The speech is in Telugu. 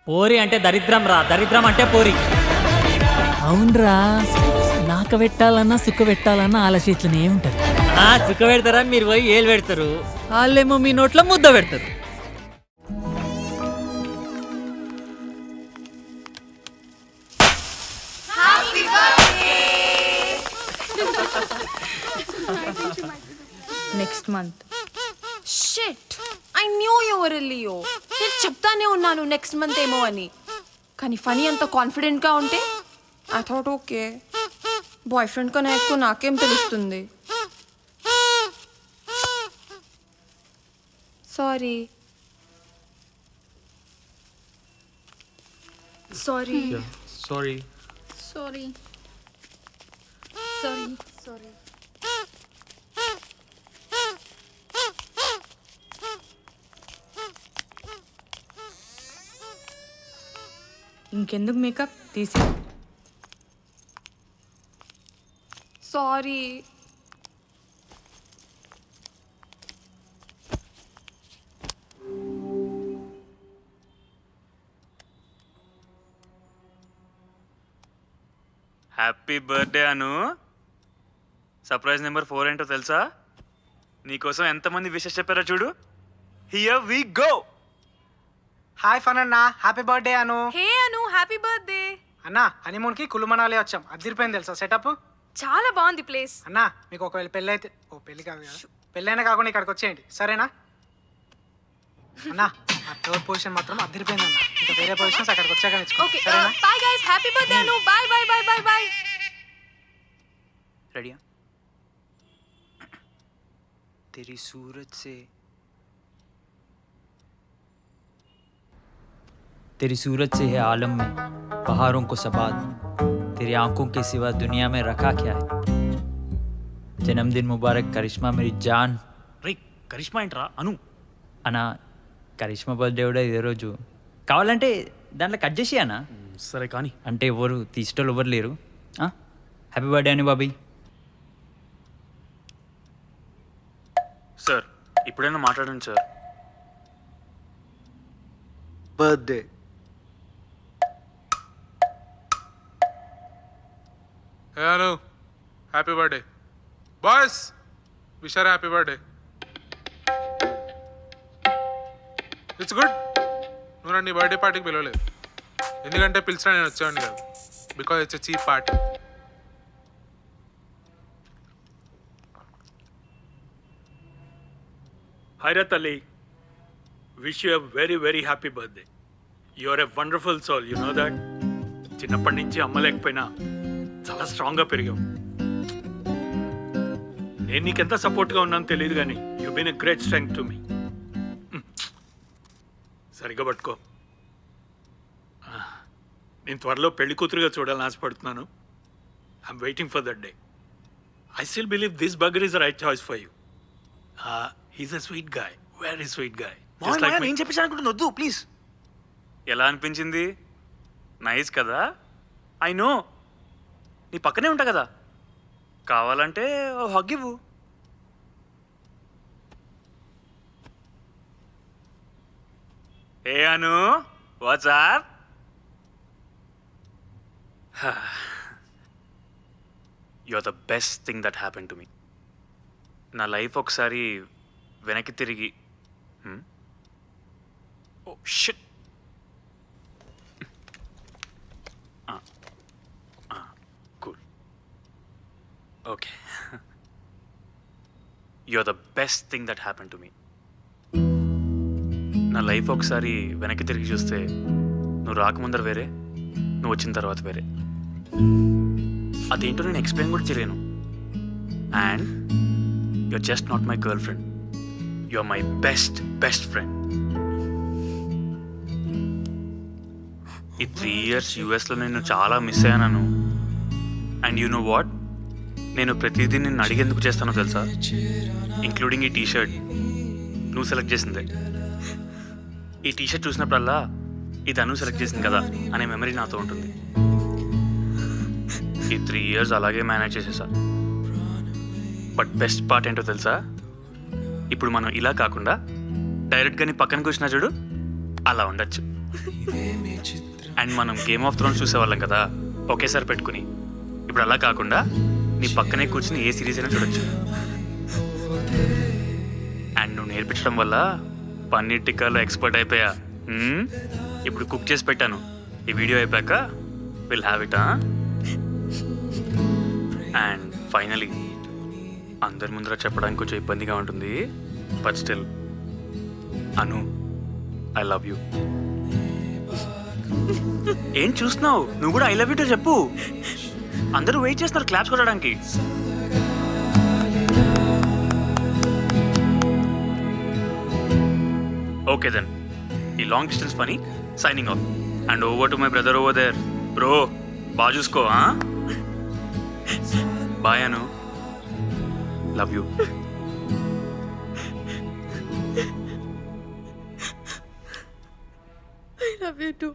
పోరి అంటే దరిద్రం రా, దరిద్రం అంటే పోరి. అవునరా, నాక పెట్టాలన్నా సుఖ పెట్టాలన్నా ఆలోచించనే ఉంటది. సుఖ పెడతారా, మీరు పోయి ఏలు పెడతారు, వాళ్ళేమో మీ నోట్లో ముద్ద పెడతారు. Next month. Shit, I knew you were Leo. నేను చెప్తానే ఉన్నాను నెక్స్ట్ మంత్ ఏమో అని, కానీ ఫనీ అంత కాన్ఫిడెంట్గా ఉంటే I thought okay, boyfriend కన్నా ఎక్కువ నాకేం తెలుస్తుంది. Sorry sorry sorry sorry sorry sorry. ఇంకెందుకు మేకప్ తీసి. Sorry. Happy birthday Anu. Surprise number 4 ఏంటో తెలుసా? నీకోసం ఎంతమంది విషెస్ చెప్పారో చూడు. Here we go. హాయ్ ఫన్ అన్న, happy birthday Anu. Hey Anu, happy birthday. అన్న హనీమూన్ కి కులు మనాలి వచ్చాం, అదిరిపోయింది తెలుసా సెటప్. చాలా బాగుంది ప్లేస్. అన్న మీకు ఒకవేళ పెళ్ళి అయితే, పెళ్లి కాదు కదా, పెళ్ళైనా కాకుండా ఇక్కడికి వచ్చేయండి సరేనా? అన్న ఆ థర్డ్ పొజిషన్ మాత్రం అదిరిపోయింది అన్న, ఇంకా వేరే పొజిషన్స్ అక్కడికి వచ్చాక నేర్చుకో ఓకే, సరేనా? Bye guys, happy birthday Anu. Bye bye bye bye bye. రెడీయా? तेरी सूरत से तेरी सूरत से है आलम में पहाड़ों को सबाद, तेरी आंखों के सिवा दुनिया में रखा क्या है. जन्मदिन मुबारक करिश्मा मेरी जान. రే కరిష్మా ఏంట్రా అను? అన్నా, కరిష్మా బర్త్డే కూడా ఇదే రోజు. కావాలంటే దాంట్లో కట్ చేసి అన్నా. సరే కానీ అంటే ఎవరు తీసేటోళ్ళు ఎవరు లేరు. హ్యాపీ బర్త్డే అని బాబీ. సార్ ఇప్పుడైనా మాట్లాడండి sir. Birthday Hey Anu, happy birthday. Boys, wish her happy birthday. It's good. నువ్వు నన్ను బర్త్డే పార్టీకి పిలవలేదు, ఎందుకంటే పిలిచినా నేను వచ్చేవాడిని కాదు. Because it's a cheap party. Hayrat Ali, wish you a very very happy birthday. You are a wonderful soul, you know that? చిన్నప్పటి నుంచి అమ్మ లేకపోయినా చాలా స్ట్రాంగ్గా పెరిగావు. నేను నీకెంత సపోర్ట్గా ఉన్నాను తెలియదు కానీ you been a great strength to me. సరిగ్గా పట్టుకో. నేను త్వరలో పెళ్లి కూతురుగా చూడాలని ఆశపడుతున్నాను. I'm waiting for that day. I still believe this burger is the right choice for you. He's a sweet guy, very sweet guy. నేను చెప్పేసి అనుకుంటుంది, వద్దు ప్లీజ్. ఎలా అనిపించింది? నైస్ కదా? ఐ నో, నీ పక్కనే ఉంటా కదా, కావాలంటే హగ్ ఇవ్వు. ఏ Anu, what's up? You are the best thing that happen to me. నా లైఫ్ ఒకసారి వెనక్కి తిరిగి oh shit. Cool, okay. You are the best thing that happen to me. నా లైఫ్ ఒకసారి వెనక్కి తిరిగి చూస్తే నువ్వు రాకముందర వేరే, నువ్వు వచ్చిన తర్వాత వేరే. అదేంటో నేను ఎక్స్ప్లెయిన్ కూడా చేయలేను. And you are just not my girlfriend, you are my best best friend. ఈ 3 years యూఎస్లో నేను చాలా మిస్ అయ్యాను. అండ్ యూ నో వాట్, నేను ప్రతిదీ నిన్ను అడిగేందుకు చేస్తానో తెలుసా? ఇంక్లూడింగ్ ఈ టీషర్ట్ నువ్వు సెలెక్ట్ చేసిందే. ఈ టీషర్ట్ చూసినప్పుడల్లా ఇది అను సెలెక్ట్ చేసింది కదా అనే మెమరీ నాతో ఉంటుంది. ఈ 3 years అలాగే మేనేజ్ చేసేసా. బట్ బెస్ట్ పార్ట్ ఏంటో తెలుసా? ఇప్పుడు మనం ఇలా కాకుండా డైరెక్ట్గా నీ పక్కన కూర్చున్నా చూడు, అలా ఉండొచ్చు. అండ్ మనం గేమ్ ఆఫ్ థ్రోన్స్ చూసేవాళ్ళం కదా ఒకేసారి పెట్టుకుని. ఇప్పుడు అలా కాకుండా నీ పక్కనే కూర్చుని ఏ సిరీస్ అయినా చూడొచ్చు. అండ్ నువ్వు నేర్పించడం వల్ల పన్నీర్ టిక్కాలో ఎక్స్పర్ట్ అయిపోయా. ఇప్పుడు కుక్ చేసి పెట్టాను. ఈ వీడియో అయిపోయాక will have it. And finally అందరి ముందర చెప్పడానికి కొంచెం ఇబ్బందిగా ఉంటుంది, but still Anu, I love you. ఏం చూస్తున్నావు? నువ్వు కూడా ఐ లవ్ యూ చెప్పు. అందరూ వెయిట్ చేస్తున్నారు క్లాప్స్ కొట్టడానికి. ఓకే దెన్, ఈ లాంగ్ డిస్టెన్స్ పని signing off. And over to my brother over there. Bro బాగా చూసుకో. Bye Anu, love you. I love you too.